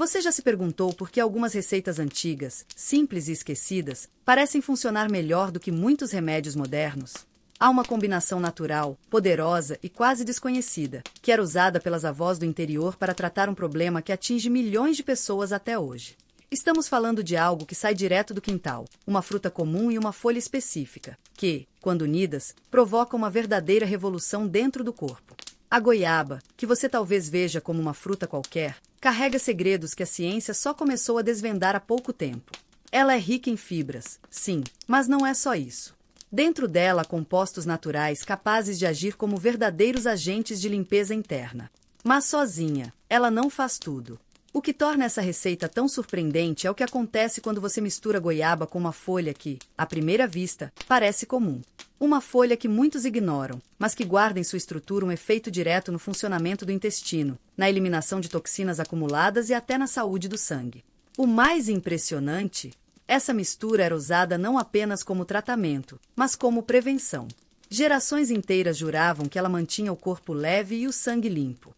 Você já se perguntou por que algumas receitas antigas, simples e esquecidas, parecem funcionar melhor do que muitos remédios modernos? Há uma combinação natural, poderosa e quase desconhecida, que era usada pelas avós do interior para tratar um problema que atinge milhões de pessoas até hoje. Estamos falando de algo que sai direto do quintal, uma fruta comum e uma folha específica, que, quando unidas, provocam uma verdadeira revolução dentro do corpo. A goiaba, que você talvez veja como uma fruta qualquer, carrega segredos que a ciência só começou a desvendar há pouco tempo. Ela é rica em fibras, sim, mas não é só isso. Dentro dela há compostos naturais capazes de agir como verdadeiros agentes de limpeza interna. Mas sozinha, ela não faz tudo. O que torna essa receita tão surpreendente é o que acontece quando você mistura goiaba com uma folha que, à primeira vista, parece comum. Uma folha que muitos ignoram, mas que guarda em sua estrutura um efeito direto no funcionamento do intestino, na eliminação de toxinas acumuladas e até na saúde do sangue. O mais impressionante, essa mistura era usada não apenas como tratamento, mas como prevenção. Gerações inteiras juravam que ela mantinha o corpo leve e o sangue limpo.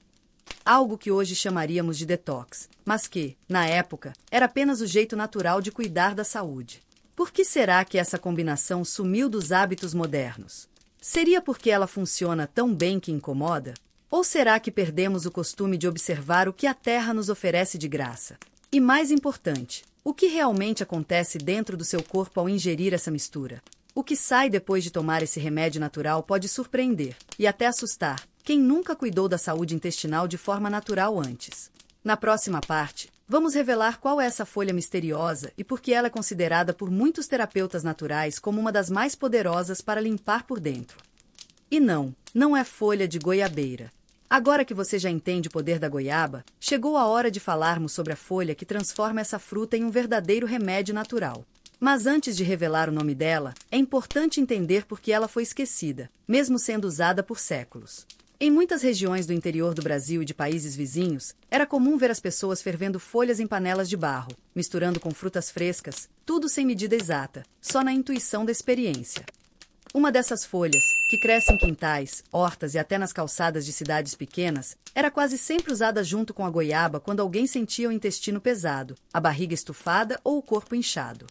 Algo que hoje chamaríamos de detox, mas que, na época, era apenas o jeito natural de cuidar da saúde. Por que será que essa combinação sumiu dos hábitos modernos? Seria porque ela funciona tão bem que incomoda? Ou será que perdemos o costume de observar o que a terra nos oferece de graça? E mais importante, o que realmente acontece dentro do seu corpo ao ingerir essa mistura? O que sai depois de tomar esse remédio natural pode surpreender e até assustar quem nunca cuidou da saúde intestinal de forma natural antes. Na próxima parte, vamos revelar qual é essa folha misteriosa e por que ela é considerada por muitos terapeutas naturais como uma das mais poderosas para limpar por dentro. E não é folha de goiabeira. Agora que você já entende o poder da goiaba, chegou a hora de falarmos sobre a folha que transforma essa fruta em um verdadeiro remédio natural. Mas antes de revelar o nome dela, é importante entender por que ela foi esquecida, mesmo sendo usada por séculos. Em muitas regiões do interior do Brasil e de países vizinhos, era comum ver as pessoas fervendo folhas em panelas de barro, misturando com frutas frescas, tudo sem medida exata, só na intuição da experiência. Uma dessas folhas, que cresce em quintais, hortas e até nas calçadas de cidades pequenas, era quase sempre usada junto com a goiaba quando alguém sentia o intestino pesado, a barriga estufada ou o corpo inchado.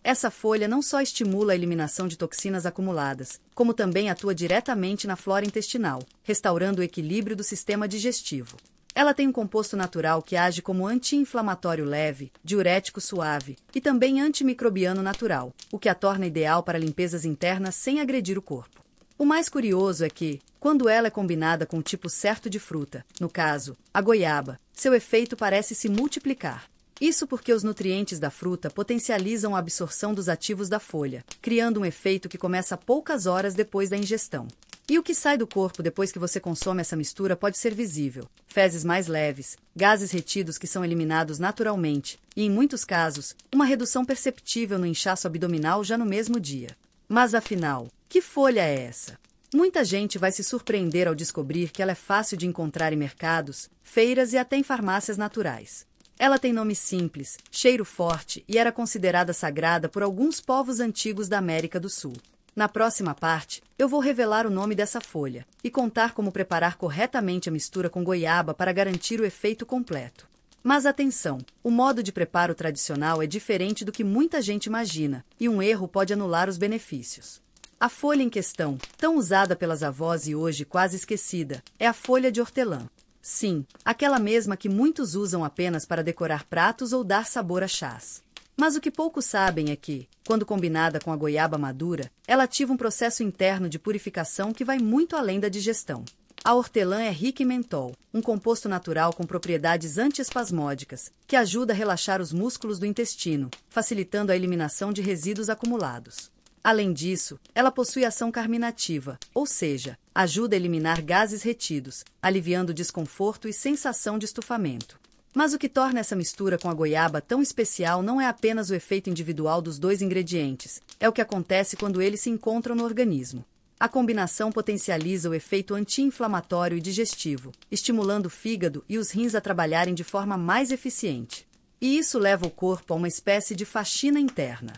Essa folha não só estimula a eliminação de toxinas acumuladas, como também atua diretamente na flora intestinal, restaurando o equilíbrio do sistema digestivo. Ela tem um composto natural que age como anti-inflamatório leve, diurético suave e também antimicrobiano natural, o que a torna ideal para limpezas internas sem agredir o corpo. O mais curioso é que, quando ela é combinada com o tipo certo de fruta, no caso, a goiaba, seu efeito parece se multiplicar. Isso porque os nutrientes da fruta potencializam a absorção dos ativos da folha, criando um efeito que começa poucas horas depois da ingestão. E o que sai do corpo depois que você consome essa mistura pode ser visível: fezes mais leves, gases retidos que são eliminados naturalmente, e, em muitos casos, uma redução perceptível no inchaço abdominal já no mesmo dia. Mas afinal, que folha é essa? Muita gente vai se surpreender ao descobrir que ela é fácil de encontrar em mercados, feiras e até em farmácias naturais. Ela tem nome simples, cheiro forte e era considerada sagrada por alguns povos antigos da América do Sul. Na próxima parte, eu vou revelar o nome dessa folha e contar como preparar corretamente a mistura com goiaba para garantir o efeito completo. Mas atenção, o modo de preparo tradicional é diferente do que muita gente imagina, e um erro pode anular os benefícios. A folha em questão, tão usada pelas avós e hoje quase esquecida, é a folha de hortelã. Sim, aquela mesma que muitos usam apenas para decorar pratos ou dar sabor a chás. Mas o que poucos sabem é que, quando combinada com a goiaba madura, ela ativa um processo interno de purificação que vai muito além da digestão. A hortelã é rica em mentol, um composto natural com propriedades antiespasmódicas, que ajuda a relaxar os músculos do intestino, facilitando a eliminação de resíduos acumulados. Além disso, ela possui ação carminativa, ou seja, ajuda a eliminar gases retidos, aliviando o desconforto e sensação de estufamento. Mas o que torna essa mistura com a goiaba tão especial não é apenas o efeito individual dos dois ingredientes, é o que acontece quando eles se encontram no organismo. A combinação potencializa o efeito anti-inflamatório e digestivo, estimulando o fígado e os rins a trabalharem de forma mais eficiente. E isso leva o corpo a uma espécie de faxina interna.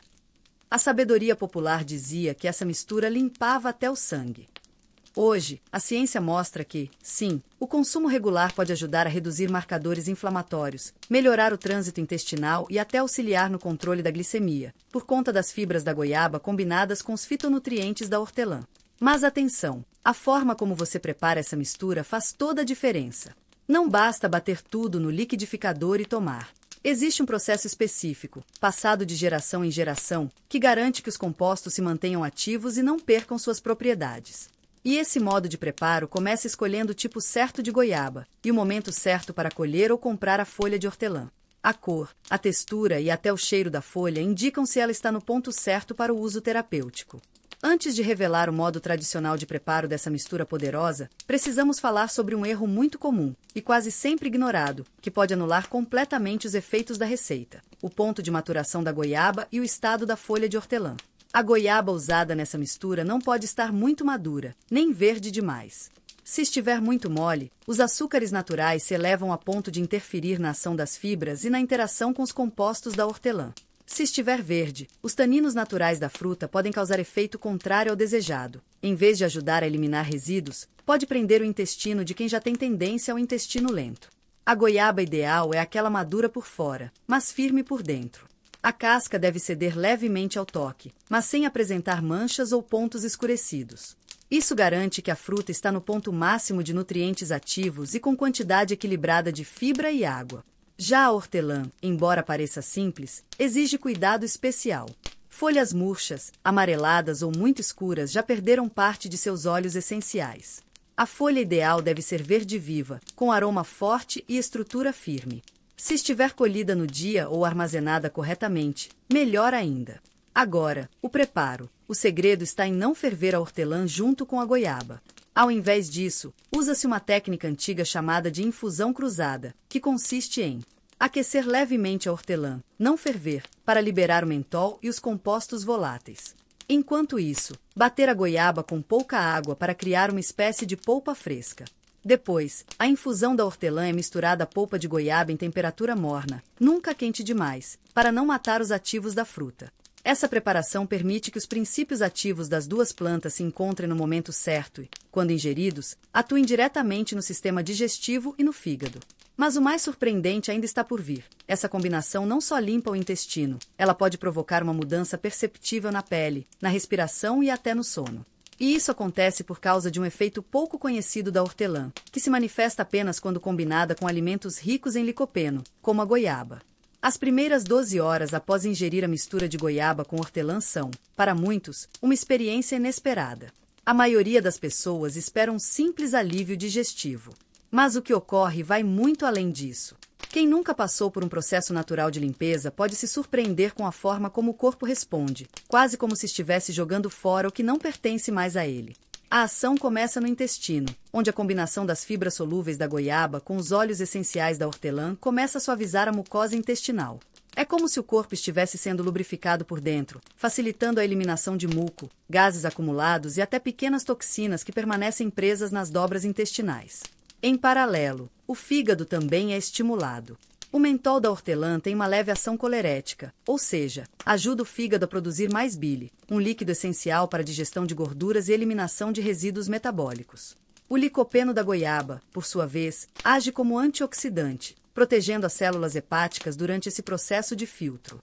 A sabedoria popular dizia que essa mistura limpava até o sangue. Hoje, a ciência mostra que, sim, o consumo regular pode ajudar a reduzir marcadores inflamatórios, melhorar o trânsito intestinal e até auxiliar no controle da glicemia, por conta das fibras da goiaba combinadas com os fitonutrientes da hortelã. Mas atenção, a forma como você prepara essa mistura faz toda a diferença. Não basta bater tudo no liquidificador e tomar. Existe um processo específico, passado de geração em geração, que garante que os compostos se mantenham ativos e não percam suas propriedades. E esse modo de preparo começa escolhendo o tipo certo de goiaba e o momento certo para colher ou comprar a folha de hortelã. A cor, a textura e até o cheiro da folha indicam se ela está no ponto certo para o uso terapêutico. Antes de revelar o modo tradicional de preparo dessa mistura poderosa, precisamos falar sobre um erro muito comum e quase sempre ignorado, que pode anular completamente os efeitos da receita: o ponto de maturação da goiaba e o estado da folha de hortelã. A goiaba usada nessa mistura não pode estar muito madura, nem verde demais. Se estiver muito mole, os açúcares naturais se elevam a ponto de interferir na ação das fibras e na interação com os compostos da hortelã. Se estiver verde, os taninos naturais da fruta podem causar efeito contrário ao desejado. Em vez de ajudar a eliminar resíduos, pode prender o intestino de quem já tem tendência ao intestino lento. A goiaba ideal é aquela madura por fora, mas firme por dentro. A casca deve ceder levemente ao toque, mas sem apresentar manchas ou pontos escurecidos. Isso garante que a fruta está no ponto máximo de nutrientes ativos e com quantidade equilibrada de fibra e água. Já a hortelã, embora pareça simples, exige cuidado especial. Folhas murchas, amareladas ou muito escuras já perderam parte de seus óleos essenciais. A folha ideal deve ser verde viva, com aroma forte e estrutura firme. Se estiver colhida no dia ou armazenada corretamente, melhor ainda. Agora, o preparo. O segredo está em não ferver a hortelã junto com a goiaba. Ao invés disso, usa-se uma técnica antiga chamada de infusão cruzada, que consiste em aquecer levemente a hortelã, não ferver, para liberar o mentol e os compostos voláteis. Enquanto isso, bater a goiaba com pouca água para criar uma espécie de polpa fresca. Depois, a infusão da hortelã é misturada à polpa de goiaba em temperatura morna, nunca quente demais, para não matar os ativos da fruta. Essa preparação permite que os princípios ativos das duas plantas se encontrem no momento certo e, quando ingeridos, atuem diretamente no sistema digestivo e no fígado. Mas o mais surpreendente ainda está por vir. Essa combinação não só limpa o intestino, ela pode provocar uma mudança perceptível na pele, na respiração e até no sono. E isso acontece por causa de um efeito pouco conhecido da hortelã, que se manifesta apenas quando combinada com alimentos ricos em licopeno, como a goiaba. As primeiras 12 horas após ingerir a mistura de goiaba com hortelã são, para muitos, uma experiência inesperada. A maioria das pessoas espera um simples alívio digestivo. Mas o que ocorre vai muito além disso. Quem nunca passou por um processo natural de limpeza pode se surpreender com a forma como o corpo responde, quase como se estivesse jogando fora o que não pertence mais a ele. A ação começa no intestino, onde a combinação das fibras solúveis da goiaba com os óleos essenciais da hortelã começa a suavizar a mucosa intestinal. É como se o corpo estivesse sendo lubrificado por dentro, facilitando a eliminação de muco, gases acumulados e até pequenas toxinas que permanecem presas nas dobras intestinais. Em paralelo, o fígado também é estimulado. O mentol da hortelã tem uma leve ação colerética, ou seja, ajuda o fígado a produzir mais bile, um líquido essencial para a digestão de gorduras e eliminação de resíduos metabólicos. O licopeno da goiaba, por sua vez, age como antioxidante, protegendo as células hepáticas durante esse processo de filtro.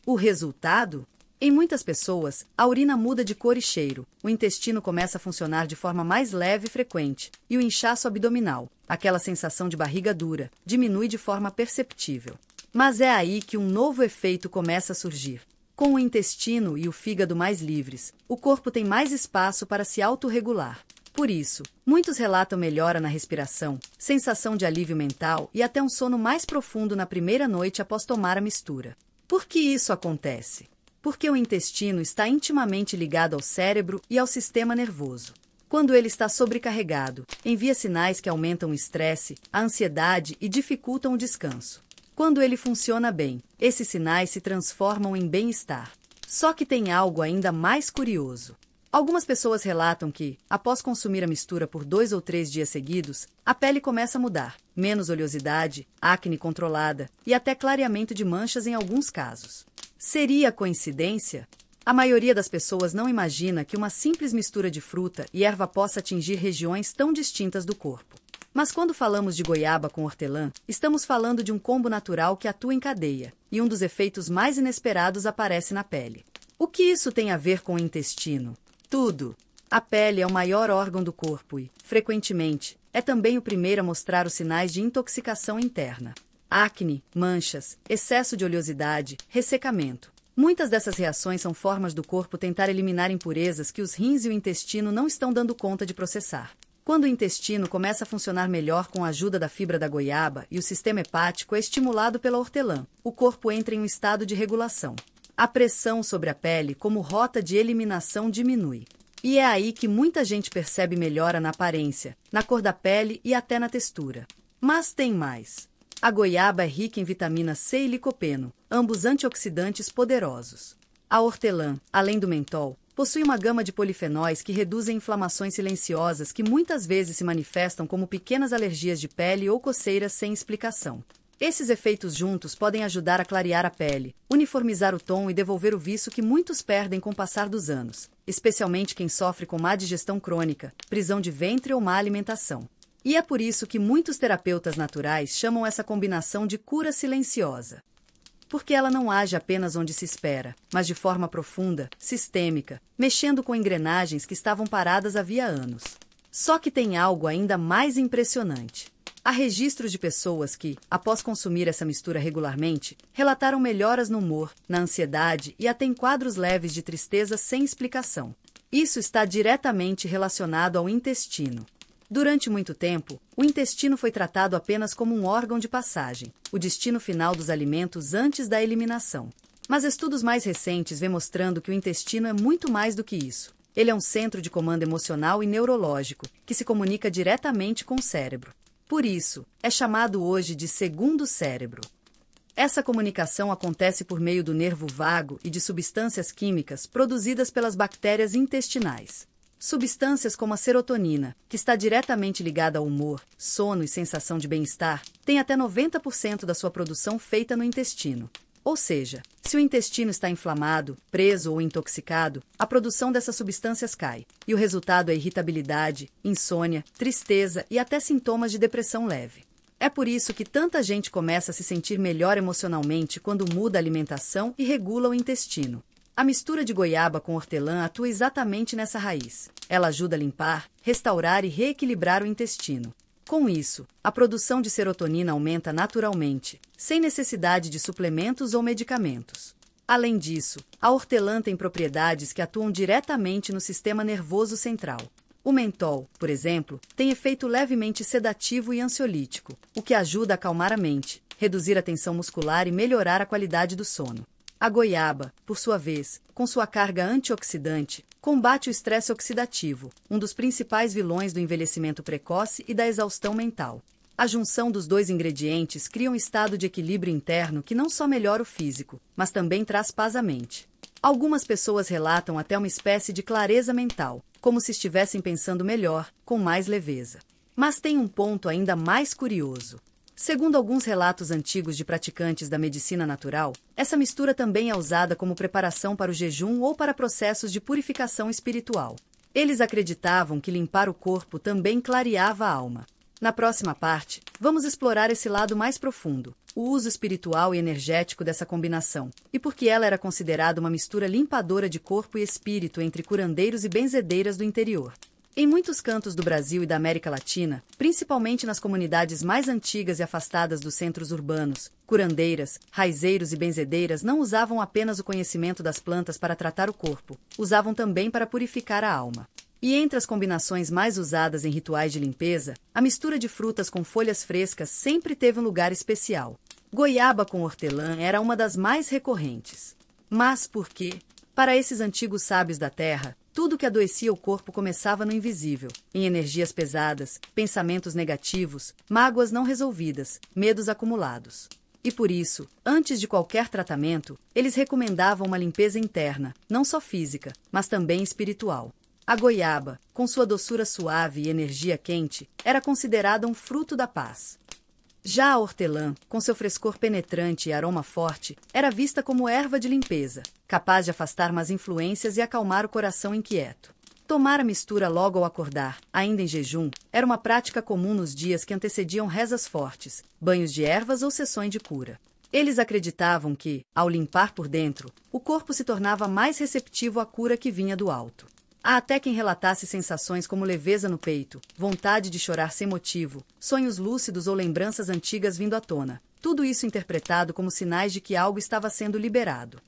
O resultado? Em muitas pessoas, a urina muda de cor e cheiro, o intestino começa a funcionar de forma mais leve e frequente, e o inchaço abdominal, aquela sensação de barriga dura, diminui de forma perceptível. Mas é aí que um novo efeito começa a surgir. Com o intestino e o fígado mais livres, o corpo tem mais espaço para se autorregular. Por isso, muitos relatam melhora na respiração, sensação de alívio mental e até um sono mais profundo na primeira noite após tomar a mistura. Por que isso acontece? Porque o intestino está intimamente ligado ao cérebro e ao sistema nervoso. Quando ele está sobrecarregado, envia sinais que aumentam o estresse, a ansiedade e dificultam o descanso. Quando ele funciona bem, esses sinais se transformam em bem-estar. Só que tem algo ainda mais curioso. Algumas pessoas relatam que, após consumir a mistura por 2 ou 3 dias seguidos, a pele começa a mudar, menos oleosidade, acne controlada e até clareamento de manchas em alguns casos. Seria coincidência? A maioria das pessoas não imagina que uma simples mistura de fruta e erva possa atingir regiões tão distintas do corpo. Mas quando falamos de goiaba com hortelã, estamos falando de um combo natural que atua em cadeia, e um dos efeitos mais inesperados aparece na pele. O que isso tem a ver com o intestino? Tudo! A pele é o maior órgão do corpo e, frequentemente, é também o primeiro a mostrar os sinais de intoxicação interna. Acne, manchas, excesso de oleosidade, ressecamento. Muitas dessas reações são formas do corpo tentar eliminar impurezas que os rins e o intestino não estão dando conta de processar. Quando o intestino começa a funcionar melhor com a ajuda da fibra da goiaba e o sistema hepático é estimulado pela hortelã, o corpo entra em um estado de regulação. A pressão sobre a pele como rota de eliminação diminui. E é aí que muita gente percebe melhora na aparência, na cor da pele e até na textura. Mas tem mais. A goiaba é rica em vitamina C e licopeno, ambos antioxidantes poderosos. A hortelã, além do mentol, possui uma gama de polifenóis que reduzem inflamações silenciosas que muitas vezes se manifestam como pequenas alergias de pele ou coceiras sem explicação. Esses efeitos juntos podem ajudar a clarear a pele, uniformizar o tom e devolver o viço que muitos perdem com o passar dos anos, especialmente quem sofre com má digestão crônica, prisão de ventre ou má alimentação. E é por isso que muitos terapeutas naturais chamam essa combinação de cura silenciosa. Porque ela não age apenas onde se espera, mas de forma profunda, sistêmica, mexendo com engrenagens que estavam paradas havia anos. Só que tem algo ainda mais impressionante. Há registros de pessoas que, após consumir essa mistura regularmente, relataram melhoras no humor, na ansiedade e até em quadros leves de tristeza sem explicação. Isso está diretamente relacionado ao intestino. Durante muito tempo, o intestino foi tratado apenas como um órgão de passagem, o destino final dos alimentos antes da eliminação. Mas estudos mais recentes vêm mostrando que o intestino é muito mais do que isso. Ele é um centro de comando emocional e neurológico, que se comunica diretamente com o cérebro. Por isso, é chamado hoje de segundo cérebro. Essa comunicação acontece por meio do nervo vago e de substâncias químicas produzidas pelas bactérias intestinais. Substâncias como a serotonina, que está diretamente ligada ao humor, sono e sensação de bem-estar, tem até 90% da sua produção feita no intestino. Ou seja, se o intestino está inflamado, preso ou intoxicado, a produção dessas substâncias cai, e o resultado é irritabilidade, insônia, tristeza e até sintomas de depressão leve. É por isso que tanta gente começa a se sentir melhor emocionalmente quando muda a alimentação e regula o intestino. A mistura de goiaba com hortelã atua exatamente nessa raiz. Ela ajuda a limpar, restaurar e reequilibrar o intestino. Com isso, a produção de serotonina aumenta naturalmente, sem necessidade de suplementos ou medicamentos. Além disso, a hortelã tem propriedades que atuam diretamente no sistema nervoso central. O mentol, por exemplo, tem efeito levemente sedativo e ansiolítico, o que ajuda a acalmar a mente, reduzir a tensão muscular e melhorar a qualidade do sono. A goiaba, por sua vez, com sua carga antioxidante, combate o estresse oxidativo, um dos principais vilões do envelhecimento precoce e da exaustão mental. A junção dos dois ingredientes cria um estado de equilíbrio interno que não só melhora o físico, mas também traz paz à mente. Algumas pessoas relatam até uma espécie de clareza mental, como se estivessem pensando melhor, com mais leveza. Mas tem um ponto ainda mais curioso. Segundo alguns relatos antigos de praticantes da medicina natural, essa mistura também é usada como preparação para o jejum ou para processos de purificação espiritual. Eles acreditavam que limpar o corpo também clareava a alma. Na próxima parte, vamos explorar esse lado mais profundo, o uso espiritual e energético dessa combinação, e por que ela era considerada uma mistura limpadora de corpo e espírito entre curandeiros e benzedeiras do interior. Em muitos cantos do Brasil e da América Latina, principalmente nas comunidades mais antigas e afastadas dos centros urbanos, curandeiras, raizeiros e benzedeiras não usavam apenas o conhecimento das plantas para tratar o corpo, usavam também para purificar a alma. E entre as combinações mais usadas em rituais de limpeza, a mistura de frutas com folhas frescas sempre teve um lugar especial. Goiaba com hortelã era uma das mais recorrentes. Mas por quê? Para esses antigos sábios da terra, tudo que adoecia o corpo começava no invisível, em energias pesadas, pensamentos negativos, mágoas não resolvidas, medos acumulados. E por isso, antes de qualquer tratamento, eles recomendavam uma limpeza interna, não só física, mas também espiritual. A goiaba, com sua doçura suave e energia quente, era considerada um fruto da paz. Já a hortelã, com seu frescor penetrante e aroma forte, era vista como erva de limpeza, capaz de afastar más influências e acalmar o coração inquieto. Tomar a mistura logo ao acordar, ainda em jejum, era uma prática comum nos dias que antecediam rezas fortes, banhos de ervas ou sessões de cura. Eles acreditavam que, ao limpar por dentro, o corpo se tornava mais receptivo à cura que vinha do alto. Há até quem relatasse sensações como leveza no peito, vontade de chorar sem motivo, sonhos lúcidos ou lembranças antigas vindo à tona, tudo isso interpretado como sinais de que algo estava sendo liberado.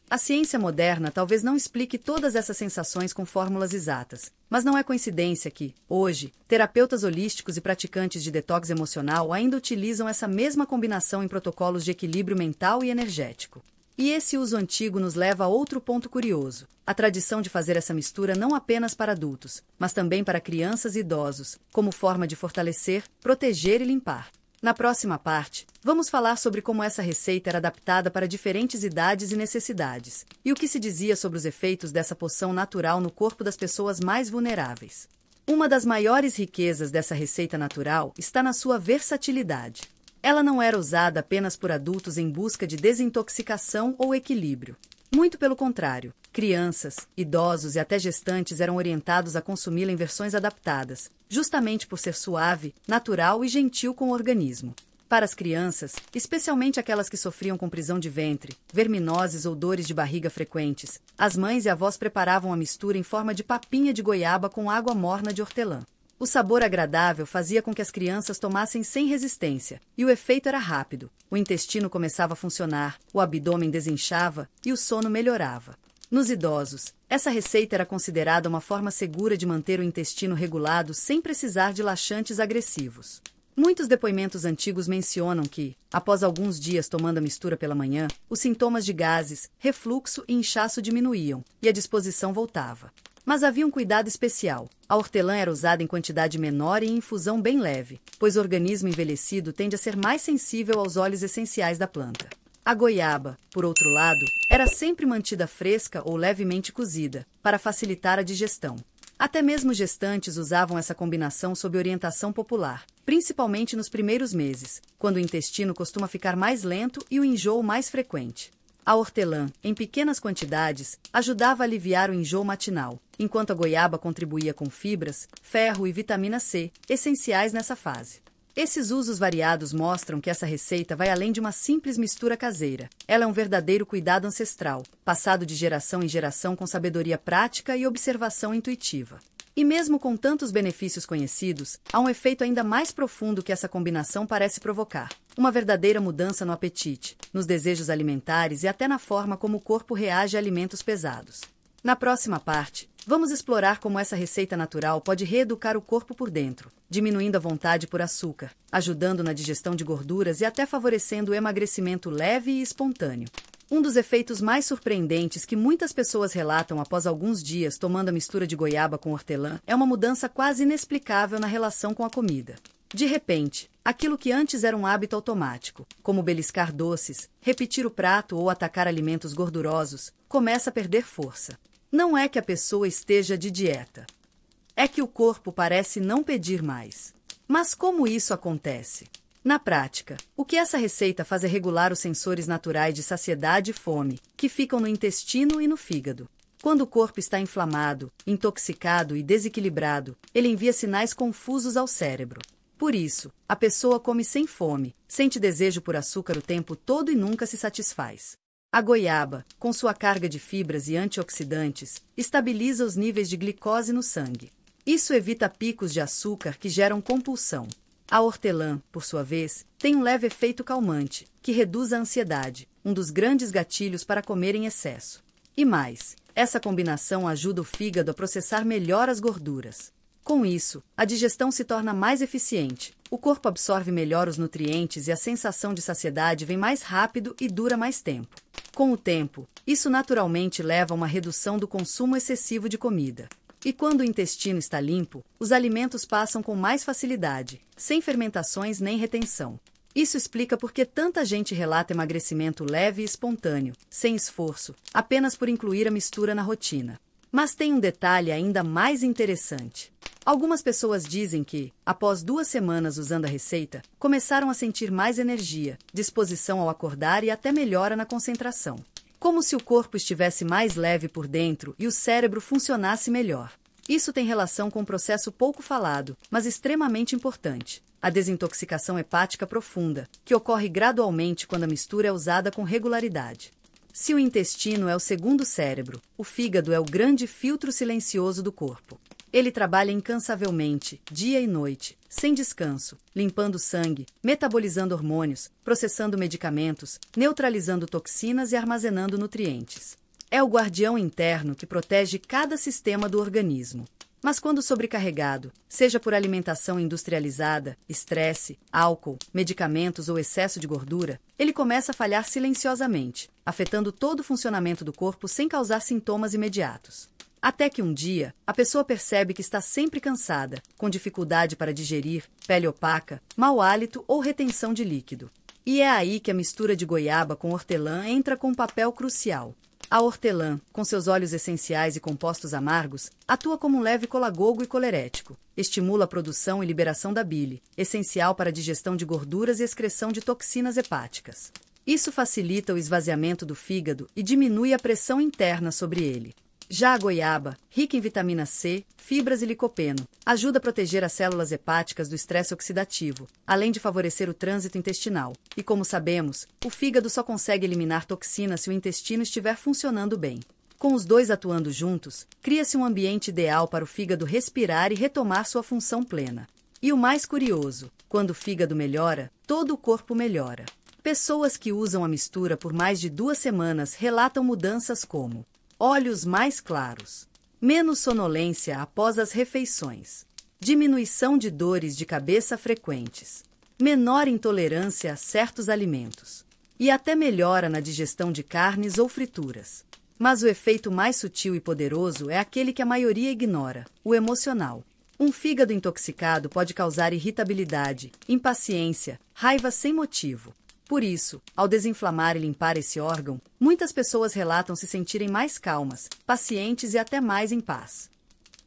A ciência moderna talvez não explique todas essas sensações com fórmulas exatas, mas não é coincidência que, hoje, terapeutas holísticos e praticantes de detox emocional ainda utilizam essa mesma combinação em protocolos de equilíbrio mental e energético. E esse uso antigo nos leva a outro ponto curioso: a tradição de fazer essa mistura não apenas para adultos, mas também para crianças e idosos, como forma de fortalecer, proteger e limpar. Na próxima parte, vamos falar sobre como essa receita era adaptada para diferentes idades e necessidades, e o que se dizia sobre os efeitos dessa poção natural no corpo das pessoas mais vulneráveis. Uma das maiores riquezas dessa receita natural está na sua versatilidade. Ela não era usada apenas por adultos em busca de desintoxicação ou equilíbrio. Muito pelo contrário, crianças, idosos e até gestantes eram orientados a consumi-la em versões adaptadas, justamente por ser suave, natural e gentil com o organismo. Para as crianças, especialmente aquelas que sofriam com prisão de ventre, verminoses ou dores de barriga frequentes, as mães e avós preparavam a mistura em forma de papinha de goiaba com água morna de hortelã. O sabor agradável fazia com que as crianças tomassem sem resistência, e o efeito era rápido. O intestino começava a funcionar, o abdômen desinchava e o sono melhorava. Nos idosos, essa receita era considerada uma forma segura de manter o intestino regulado sem precisar de laxantes agressivos. Muitos depoimentos antigos mencionam que, após alguns dias tomando a mistura pela manhã, os sintomas de gases, refluxo e inchaço diminuíam, e a disposição voltava. Mas havia um cuidado especial. A hortelã era usada em quantidade menor e em infusão bem leve, pois o organismo envelhecido tende a ser mais sensível aos óleos essenciais da planta. A goiaba, por outro lado, era sempre mantida fresca ou levemente cozida, para facilitar a digestão. Até mesmo gestantes usavam essa combinação sob orientação popular, principalmente nos primeiros meses, quando o intestino costuma ficar mais lento e o enjoo mais frequente. A hortelã, em pequenas quantidades, ajudava a aliviar o enjoo matinal, enquanto a goiaba contribuía com fibras, ferro e vitamina C, essenciais nessa fase. Esses usos variados mostram que essa receita vai além de uma simples mistura caseira. Ela é um verdadeiro cuidado ancestral, passado de geração em geração com sabedoria prática e observação intuitiva. E mesmo com tantos benefícios conhecidos, há um efeito ainda mais profundo que essa combinação parece provocar. Uma verdadeira mudança no apetite, nos desejos alimentares e até na forma como o corpo reage a alimentos pesados. Na próxima parte, vamos explorar como essa receita natural pode reeducar o corpo por dentro, diminuindo a vontade por açúcar, ajudando na digestão de gorduras e até favorecendo o emagrecimento leve e espontâneo. Um dos efeitos mais surpreendentes que muitas pessoas relatam após alguns dias tomando a mistura de goiaba com hortelã é uma mudança quase inexplicável na relação com a comida. De repente, aquilo que antes era um hábito automático, como beliscar doces, repetir o prato ou atacar alimentos gordurosos, começa a perder força. Não é que a pessoa esteja de dieta. É que o corpo parece não pedir mais. Mas como isso acontece? Na prática, o que essa receita faz é regular os sensores naturais de saciedade e fome, que ficam no intestino e no fígado. Quando o corpo está inflamado, intoxicado e desequilibrado, ele envia sinais confusos ao cérebro. Por isso, a pessoa come sem fome, sente desejo por açúcar o tempo todo e nunca se satisfaz. A goiaba, com sua carga de fibras e antioxidantes, estabiliza os níveis de glicose no sangue. Isso evita picos de açúcar que geram compulsão. A hortelã, por sua vez, tem um leve efeito calmante, que reduz a ansiedade, um dos grandes gatilhos para comer em excesso. E mais, essa combinação ajuda o fígado a processar melhor as gorduras. Com isso, a digestão se torna mais eficiente, o corpo absorve melhor os nutrientes e a sensação de saciedade vem mais rápido e dura mais tempo. Com o tempo, isso naturalmente leva a uma redução do consumo excessivo de comida. E quando o intestino está limpo, os alimentos passam com mais facilidade, sem fermentações nem retenção. Isso explica por que tanta gente relata emagrecimento leve e espontâneo, sem esforço, apenas por incluir a mistura na rotina. Mas tem um detalhe ainda mais interessante. Algumas pessoas dizem que, após 2 semanas usando a receita, começaram a sentir mais energia, disposição ao acordar e até melhora na concentração. Como se o corpo estivesse mais leve por dentro e o cérebro funcionasse melhor. Isso tem relação com um processo pouco falado, mas extremamente importante: a desintoxicação hepática profunda, que ocorre gradualmente quando a mistura é usada com regularidade. Se o intestino é o segundo cérebro, o fígado é o grande filtro silencioso do corpo. Ele trabalha incansavelmente, dia e noite, sem descanso, limpando sangue, metabolizando hormônios, processando medicamentos, neutralizando toxinas e armazenando nutrientes. É o guardião interno que protege cada sistema do organismo. Mas quando sobrecarregado, seja por alimentação industrializada, estresse, álcool, medicamentos ou excesso de gordura, ele começa a falhar silenciosamente, afetando todo o funcionamento do corpo sem causar sintomas imediatos. Até que um dia, a pessoa percebe que está sempre cansada, com dificuldade para digerir, pele opaca, mau hálito ou retenção de líquido. E é aí que a mistura de goiaba com hortelã entra com um papel crucial. A hortelã, com seus óleos essenciais e compostos amargos, atua como um leve colagogo e colerético. Estimula a produção e liberação da bile, essencial para a digestão de gorduras e excreção de toxinas hepáticas. Isso facilita o esvaziamento do fígado e diminui a pressão interna sobre ele. Já a goiaba, rica em vitamina C, fibras e licopeno, ajuda a proteger as células hepáticas do estresse oxidativo, além de favorecer o trânsito intestinal. E como sabemos, o fígado só consegue eliminar toxinas se o intestino estiver funcionando bem. Com os dois atuando juntos, cria-se um ambiente ideal para o fígado respirar e retomar sua função plena. E o mais curioso, quando o fígado melhora, todo o corpo melhora. Pessoas que usam a mistura por mais de 2 semanas relatam mudanças como olhos mais claros, menos sonolência após as refeições, diminuição de dores de cabeça frequentes, menor intolerância a certos alimentos e até melhora na digestão de carnes ou frituras. Mas o efeito mais sutil e poderoso é aquele que a maioria ignora: o emocional. Um fígado intoxicado pode causar irritabilidade, impaciência, raiva sem motivo. Por isso, ao desinflamar e limpar esse órgão, muitas pessoas relatam se sentirem mais calmas, pacientes e até mais em paz.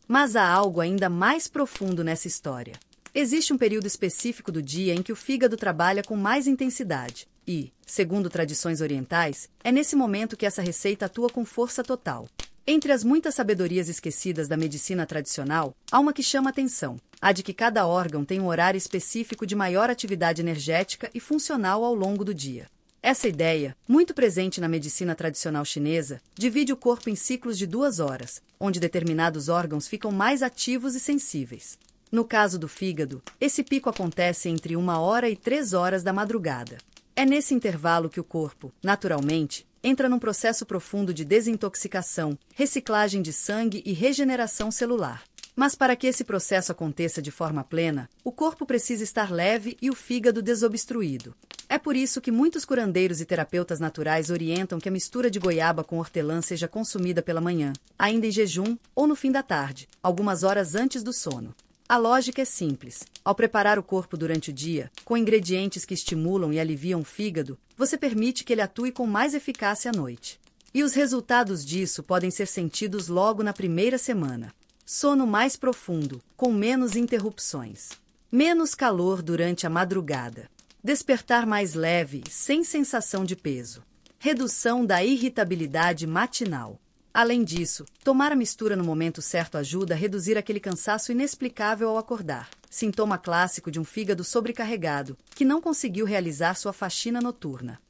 Mas há algo ainda mais profundo nessa história. Existe um período específico do dia em que o fígado trabalha com mais intensidade e, segundo tradições orientais, é nesse momento que essa receita atua com força total. Entre as muitas sabedorias esquecidas da medicina tradicional, há uma que chama atenção: a de que cada órgão tem um horário específico de maior atividade energética e funcional ao longo do dia. Essa ideia, muito presente na medicina tradicional chinesa, divide o corpo em ciclos de 2 horas, onde determinados órgãos ficam mais ativos e sensíveis. No caso do fígado, esse pico acontece entre 1 hora e 3 horas da madrugada. É nesse intervalo que o corpo, naturalmente, entra num processo profundo de desintoxicação, reciclagem de sangue e regeneração celular. Mas para que esse processo aconteça de forma plena, o corpo precisa estar leve e o fígado desobstruído. É por isso que muitos curandeiros e terapeutas naturais orientam que a mistura de goiaba com hortelã seja consumida pela manhã, ainda em jejum ou no fim da tarde, algumas horas antes do sono. A lógica é simples. Ao preparar o corpo durante o dia, com ingredientes que estimulam e aliviam o fígado, você permite que ele atue com mais eficácia à noite. E os resultados disso podem ser sentidos logo na primeira semana. Sono mais profundo, com menos interrupções. Menos calor durante a madrugada. Despertar mais leve, sem sensação de peso. Redução da irritabilidade matinal. Além disso, tomar a mistura no momento certo ajuda a reduzir aquele cansaço inexplicável ao acordar, sintoma clássico de um fígado sobrecarregado, que não conseguiu realizar sua faxina noturna.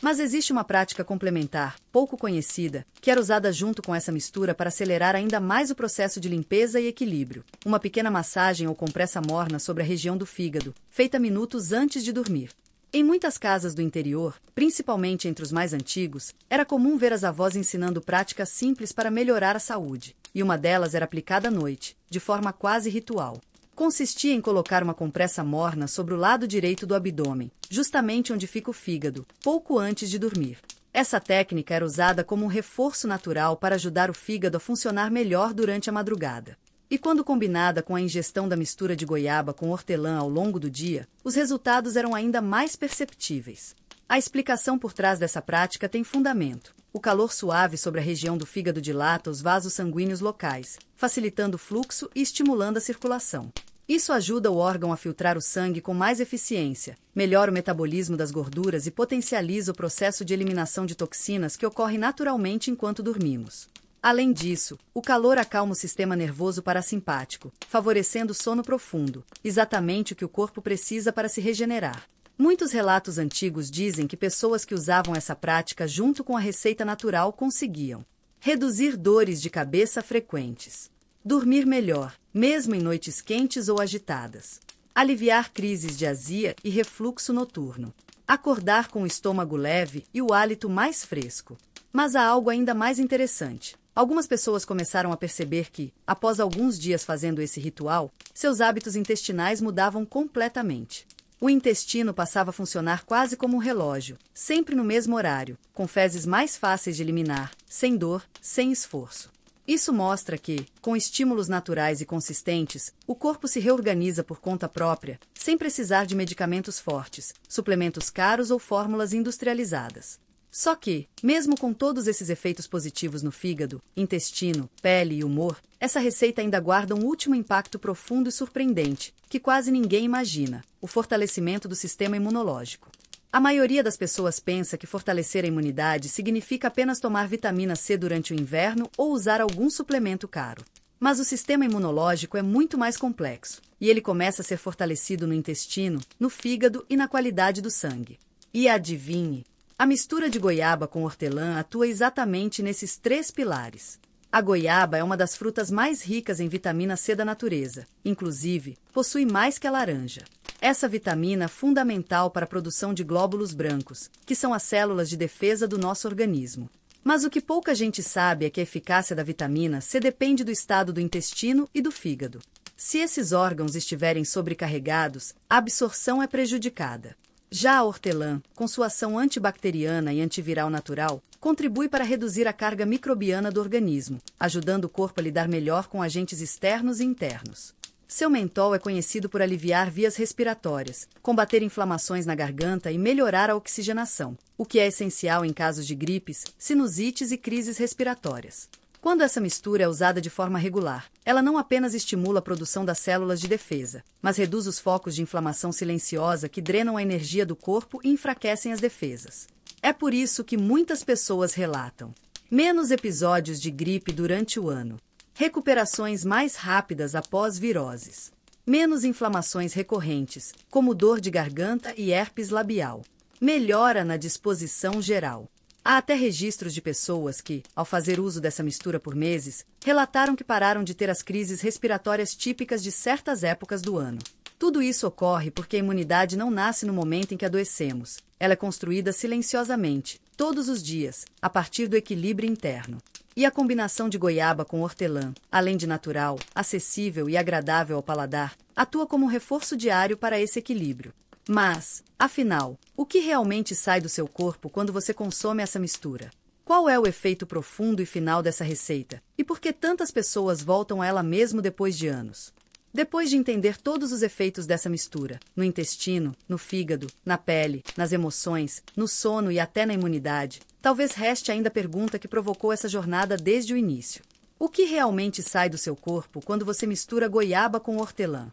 Mas existe uma prática complementar, pouco conhecida, que era usada junto com essa mistura para acelerar ainda mais o processo de limpeza e equilíbrio: uma pequena massagem ou compressa morna sobre a região do fígado, feita minutos antes de dormir. Em muitas casas do interior, principalmente entre os mais antigos, era comum ver as avós ensinando práticas simples para melhorar a saúde, e uma delas era aplicada à noite, de forma quase ritual. Consistia em colocar uma compressa morna sobre o lado direito do abdômen, justamente onde fica o fígado, pouco antes de dormir. Essa técnica era usada como um reforço natural para ajudar o fígado a funcionar melhor durante a madrugada. E quando combinada com a ingestão da mistura de goiaba com hortelã ao longo do dia, os resultados eram ainda mais perceptíveis. A explicação por trás dessa prática tem fundamento. O calor suave sobre a região do fígado dilata os vasos sanguíneos locais, facilitando o fluxo e estimulando a circulação. Isso ajuda o órgão a filtrar o sangue com mais eficiência, melhora o metabolismo das gorduras e potencializa o processo de eliminação de toxinas que ocorre naturalmente enquanto dormimos. Além disso, o calor acalma o sistema nervoso parasimpático, favorecendo o sono profundo, exatamente o que o corpo precisa para se regenerar. Muitos relatos antigos dizem que pessoas que usavam essa prática junto com a receita natural conseguiam reduzir dores de cabeça frequentes, dormir melhor, mesmo em noites quentes ou agitadas, aliviar crises de azia e refluxo noturno, acordar com o estômago leve e o hálito mais fresco. Mas há algo ainda mais interessante. Algumas pessoas começaram a perceber que, após alguns dias fazendo esse ritual, seus hábitos intestinais mudavam completamente. O intestino passava a funcionar quase como um relógio, sempre no mesmo horário, com fezes mais fáceis de eliminar, sem dor, sem esforço. Isso mostra que, com estímulos naturais e consistentes, o corpo se reorganiza por conta própria, sem precisar de medicamentos fortes, suplementos caros ou fórmulas industrializadas. Só que, mesmo com todos esses efeitos positivos no fígado, intestino, pele e humor, essa receita ainda guarda um último impacto profundo e surpreendente, que quase ninguém imagina: o fortalecimento do sistema imunológico. A maioria das pessoas pensa que fortalecer a imunidade significa apenas tomar vitamina C durante o inverno ou usar algum suplemento caro. Mas o sistema imunológico é muito mais complexo, e ele começa a ser fortalecido no intestino, no fígado e na qualidade do sangue. E adivinhe, a mistura de goiaba com hortelã atua exatamente nesses 3 pilares. A goiaba é uma das frutas mais ricas em vitamina C da natureza, inclusive, possui mais que a laranja. Essa vitamina é fundamental para a produção de glóbulos brancos, que são as células de defesa do nosso organismo. Mas o que pouca gente sabe é que a eficácia da vitamina C depende do estado do intestino e do fígado. Se esses órgãos estiverem sobrecarregados, a absorção é prejudicada. Já a hortelã, com sua ação antibacteriana e antiviral natural, contribui para reduzir a carga microbiana do organismo, ajudando o corpo a lidar melhor com agentes externos e internos. Seu mentol é conhecido por aliviar vias respiratórias, combater inflamações na garganta e melhorar a oxigenação, o que é essencial em casos de gripes, sinusites e crises respiratórias. Quando essa mistura é usada de forma regular, ela não apenas estimula a produção das células de defesa, mas reduz os focos de inflamação silenciosa que drenam a energia do corpo e enfraquecem as defesas. É por isso que muitas pessoas relatam menos episódios de gripe durante o ano, recuperações mais rápidas após viroses, menos inflamações recorrentes, como dor de garganta e herpes labial, melhora na disposição geral. Há até registros de pessoas que, ao fazer uso dessa mistura por meses, relataram que pararam de ter as crises respiratórias típicas de certas épocas do ano. Tudo isso ocorre porque a imunidade não nasce no momento em que adoecemos. Ela é construída silenciosamente, todos os dias, a partir do equilíbrio interno. E a combinação de goiaba com hortelã, além de natural, acessível e agradável ao paladar, atua como um reforço diário para esse equilíbrio. Mas, afinal, o que realmente sai do seu corpo quando você consome essa mistura? Qual é o efeito profundo e final dessa receita? E por que tantas pessoas voltam a ela mesmo depois de anos? Depois de entender todos os efeitos dessa mistura, no intestino, no fígado, na pele, nas emoções, no sono e até na imunidade, talvez reste ainda a pergunta que provocou essa jornada desde o início. O que realmente sai do seu corpo quando você mistura goiaba com hortelã?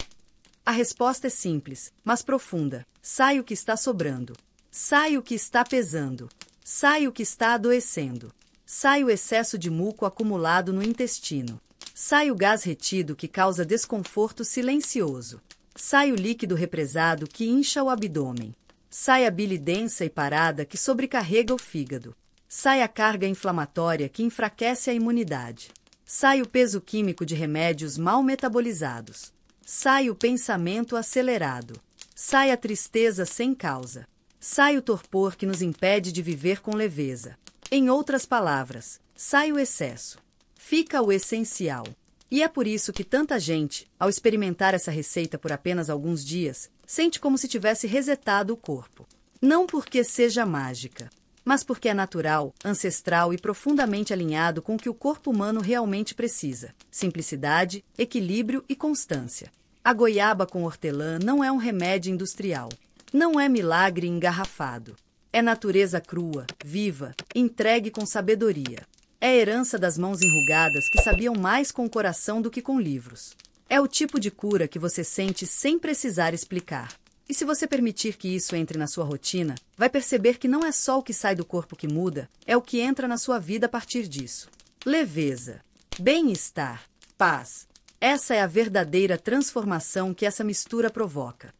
A resposta é simples, mas profunda. Sai o que está sobrando. Sai o que está pesando. Sai o que está adoecendo. Sai o excesso de muco acumulado no intestino. Sai o gás retido que causa desconforto silencioso. Sai o líquido represado que incha o abdômen. Sai a bile densa e parada que sobrecarrega o fígado. Sai a carga inflamatória que enfraquece a imunidade. Sai o peso químico de remédios mal metabolizados. Sai o pensamento acelerado. Sai a tristeza sem causa. Sai o torpor que nos impede de viver com leveza. Em outras palavras, sai o excesso. Fica o essencial. E é por isso que tanta gente, ao experimentar essa receita por apenas alguns dias, sente como se tivesse resetado o corpo. Não porque seja mágica, mas porque é natural, ancestral e profundamente alinhado com o que o corpo humano realmente precisa: simplicidade, equilíbrio e constância. A goiaba com hortelã não é um remédio industrial. Não é milagre engarrafado. É natureza crua, viva, entregue com sabedoria. É herança das mãos enrugadas que sabiam mais com o coração do que com livros. É o tipo de cura que você sente sem precisar explicar. E se você permitir que isso entre na sua rotina, vai perceber que não é só o que sai do corpo que muda, é o que entra na sua vida a partir disso. Leveza, bem-estar, paz. Essa é a verdadeira transformação que essa mistura provoca.